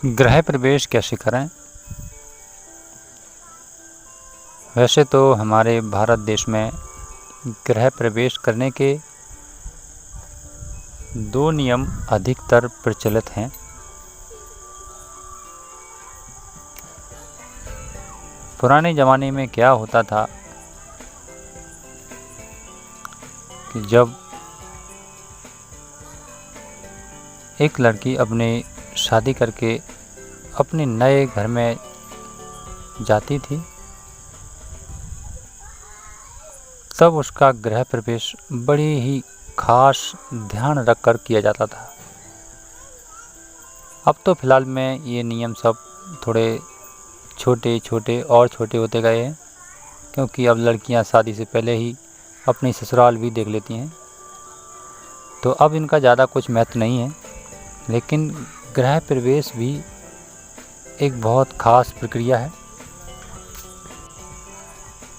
गृह प्रवेश कैसे करें? वैसे तो हमारे भारत देश में गृह प्रवेश करने के 2 नियम अधिकतर प्रचलित हैं। पुराने ज़माने में क्या होता था कि जब एक लड़की अपने शादी करके अपने नए घर में जाती थी, तब उसका गृह प्रवेश बड़ी ही खास ध्यान रखकर किया जाता था। अब तो फ़िलहाल में ये नियम सब थोड़े छोटे होते गए हैं, क्योंकि अब लड़कियां शादी से पहले ही अपनी ससुराल भी देख लेती हैं, तो अब इनका ज़्यादा कुछ महत्व नहीं है। लेकिन गृह प्रवेश भी एक बहुत ख़ास प्रक्रिया है।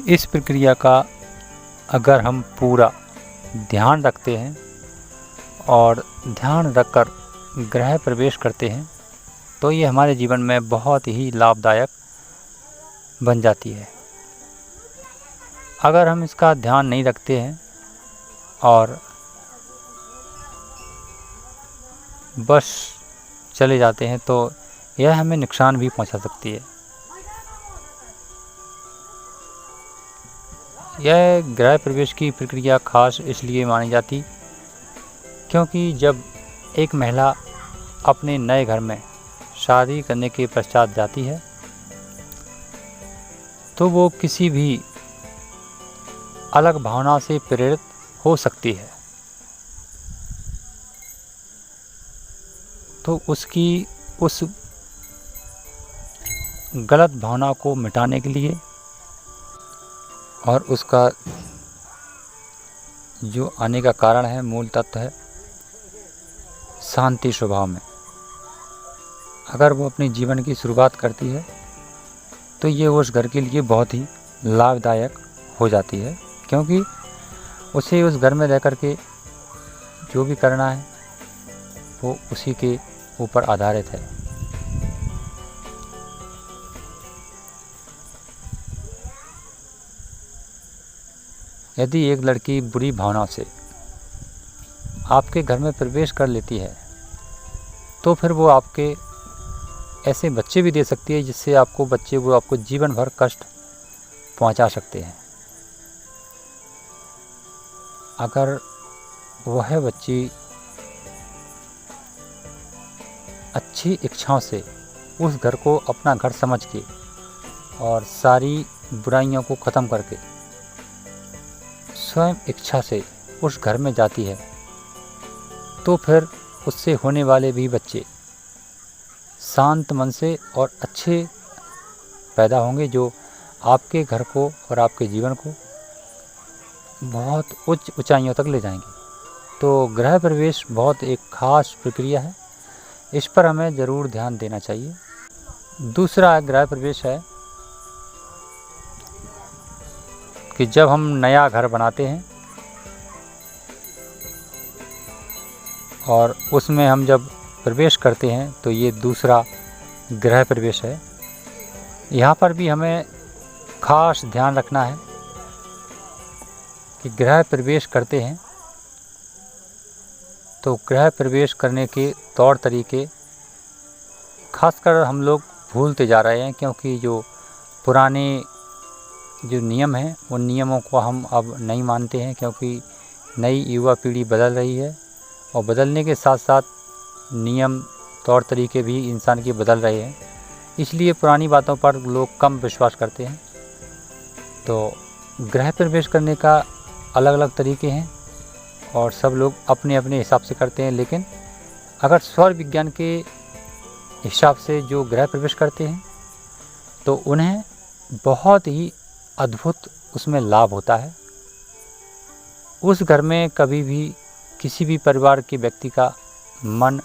इस प्रक्रिया का अगर हम पूरा ध्यान रखते हैं और ध्यान रखकर गृह प्रवेश करते हैं, तो ये हमारे जीवन में बहुत ही लाभदायक बन जाती है। अगर हम इसका ध्यान नहीं रखते हैं और बस चले जाते हैं, तो यह हमें नुकसान भी पहुंचा सकती है। यह गृह प्रवेश की प्रक्रिया खास इसलिए मानी जाती क्योंकि जब एक महिला अपने नए घर में शादी करने के पश्चात जाती है, तो वो किसी भी अलग भावना से प्रेरित हो सकती है। तो उसकी उस गलत भावना को मिटाने के लिए और उसका जो आने का कारण है, मूल तत्व है शांति स्वभाव में। अगर वो अपने जीवन की शुरुआत करती है, तो ये उस घर के लिए बहुत ही लाभदायक हो जाती है, क्योंकि उसे उस घर में रह कर के जो भी करना है वो उसी के ऊपर आधारित है। यदि एक लड़की बुरी भावना से आपके घर में प्रवेश कर लेती है, तो फिर वो आपके ऐसे बच्चे भी दे सकती है जिससे वो आपको जीवन भर कष्ट पहुंचा सकते हैं। अगर वह बच्ची अच्छी इच्छाओं से उस घर को अपना घर समझ के और सारी बुराइयों को ख़त्म करके स्वयं इच्छा से उस घर में जाती है, तो फिर उससे होने वाले भी बच्चे शांत मन से और अच्छे पैदा होंगे, जो आपके घर को और आपके जीवन को बहुत उच्च ऊंचाइयों तक ले जाएंगे। तो गृह प्रवेश बहुत एक खास प्रक्रिया है, इस पर हमें ज़रूर ध्यान देना चाहिए। दूसरा गृह प्रवेश है कि जब हम नया घर बनाते हैं और उसमें हम जब प्रवेश करते हैं, तो ये दूसरा गृह प्रवेश है। यहाँ पर भी हमें खास ध्यान रखना है कि गृह प्रवेश करते हैं तो गृह प्रवेश करने के तौर तरीके खासकर हम लोग भूलते जा रहे हैं, क्योंकि जो पुराने जो नियम हैं उन नियमों को हम अब नहीं मानते हैं, क्योंकि नई युवा पीढ़ी बदल रही है और बदलने के साथ साथ नियम तौर तरीके भी इंसान के बदल रहे हैं, इसलिए पुरानी बातों पर लोग कम विश्वास करते हैं। तो गृह प्रवेश करने का अलग अलग तरीके हैं और सब लोग अपने अपने हिसाब से करते हैं, लेकिन अगर सौर विज्ञान के हिसाब से जो गृह प्रवेश करते हैं, तो उन्हें बहुत ही अद्भुत उसमें लाभ होता है। उस घर में कभी भी किसी भी परिवार के व्यक्ति का मन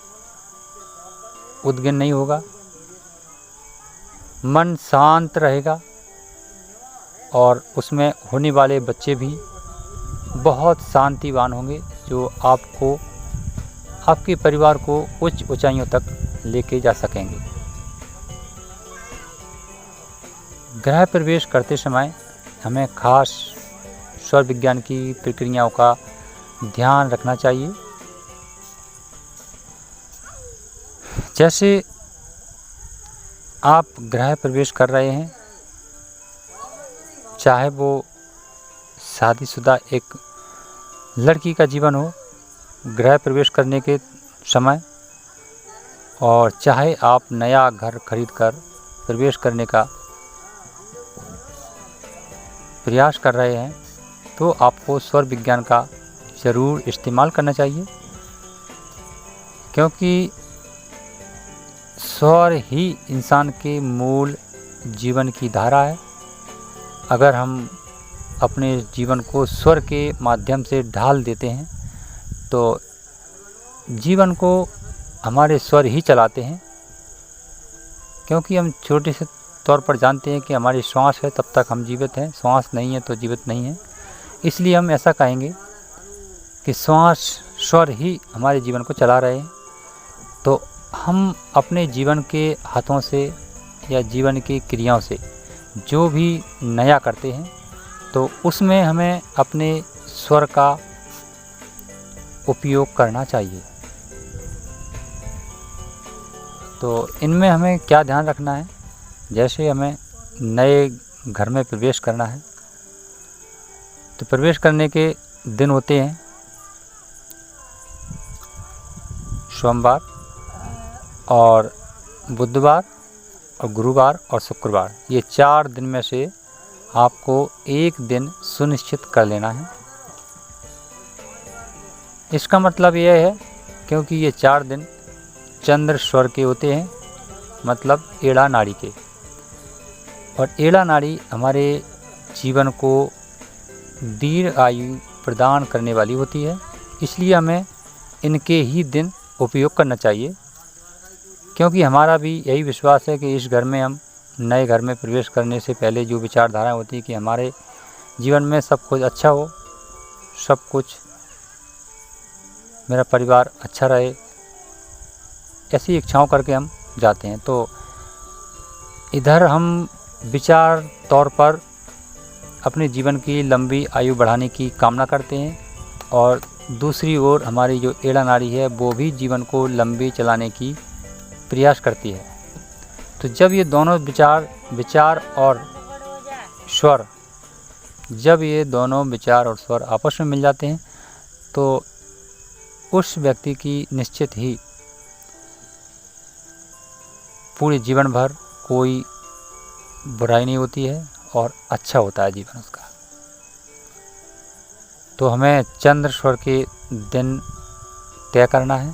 उद्विग्न नहीं होगा, मन शांत रहेगा और उसमें होने वाले बच्चे भी बहुत शांतिवान होंगे, जो आपको आपके परिवार को उच्च ऊंचाइयों तक लेके जा सकेंगे। गृह प्रवेश करते समय हमें खास स्वर विज्ञान की प्रक्रियाओं का ध्यान रखना चाहिए। जैसे आप गृह प्रवेश कर रहे हैं, चाहे वो शादीशुदा एक लड़की का जीवन हो गृह प्रवेश करने के समय, और चाहे आप नया घर खरीदकर प्रवेश करने का प्रयास कर रहे हैं, तो आपको स्वर विज्ञान का ज़रूर इस्तेमाल करना चाहिए, क्योंकि स्वर ही इंसान के मूल जीवन की धारा है। अगर हम अपने जीवन को स्वर के माध्यम से ढाल देते हैं तो जीवन को हमारे स्वर ही चलाते हैं, क्योंकि हम छोटे से तौर पर जानते हैं कि हमारी श्वास है तब तक हम जीवित हैं, श्वास नहीं है तो जीवित नहीं है। इसलिए हम ऐसा कहेंगे कि श्वास स्वर ही हमारे जीवन को चला रहे हैं। तो हम अपने जीवन के हाथों से या जीवन की क्रियाओं से जो भी नया करते हैं तो उसमें हमें अपने स्वर का उपयोग करना चाहिए। तो इनमें हमें क्या ध्यान रखना है, जैसे हमें नए घर में प्रवेश करना है तो प्रवेश करने के दिन होते हैं सोमवार और बुधवार और गुरुवार और शुक्रवार। ये 4 दिन में से आपको एक दिन सुनिश्चित कर लेना है। इसका मतलब यह है क्योंकि ये 4 दिन चंद्र स्वर के होते हैं, मतलब एड़ा नाड़ी के, और एड़ा नाड़ी हमारे जीवन को दीर्घ आयु प्रदान करने वाली होती है। इसलिए हमें इनके ही दिन उपयोग करना चाहिए, क्योंकि हमारा भी यही विश्वास है कि इस घर में हम नए घर में प्रवेश करने से पहले जो विचारधारा होती है कि हमारे जीवन में सब कुछ अच्छा हो, सब कुछ मेरा परिवार अच्छा रहे, ऐसी इच्छाओं करके हम जाते हैं। तो इधर हम विचार तौर पर अपने जीवन की लंबी आयु बढ़ाने की कामना करते हैं, और दूसरी ओर हमारी जो एड़ा नाड़ी है वो भी जीवन को लंबी चलाने की प्रयास करती है। तो जब ये दोनों विचार और स्वर, जब ये दोनों विचार और स्वर आपस में मिल जाते हैं तो उस व्यक्ति की निश्चित ही पूरे जीवन भर कोई बुराई नहीं होती है और अच्छा होता है जीवन उसका। तो हमें चंद्र स्वर के दिन तय करना है,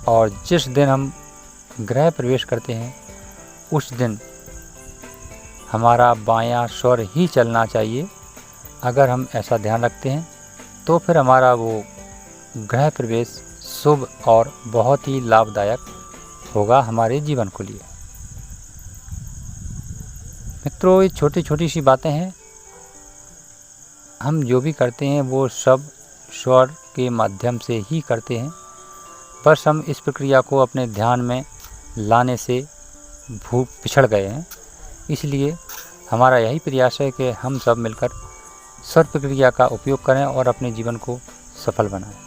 और जिस दिन हम गृह प्रवेश करते हैं उस दिन हमारा बायां स्वर ही चलना चाहिए। अगर हम ऐसा ध्यान रखते हैं तो फिर हमारा वो गृह प्रवेश शुभ और बहुत ही लाभदायक होगा हमारे जीवन को लिए। मित्रों, ये छोटी छोटी सी बातें हैं, हम जो भी करते हैं वो सब स्वर के माध्यम से ही करते हैं। बस हम इस प्रक्रिया को अपने ध्यान में लाने से पिछड़ गए हैं। इसलिए हमारा यही प्रयास है कि हम सब मिलकर स्वर प्रक्रिया का उपयोग करें और अपने जीवन को सफल बनाएं।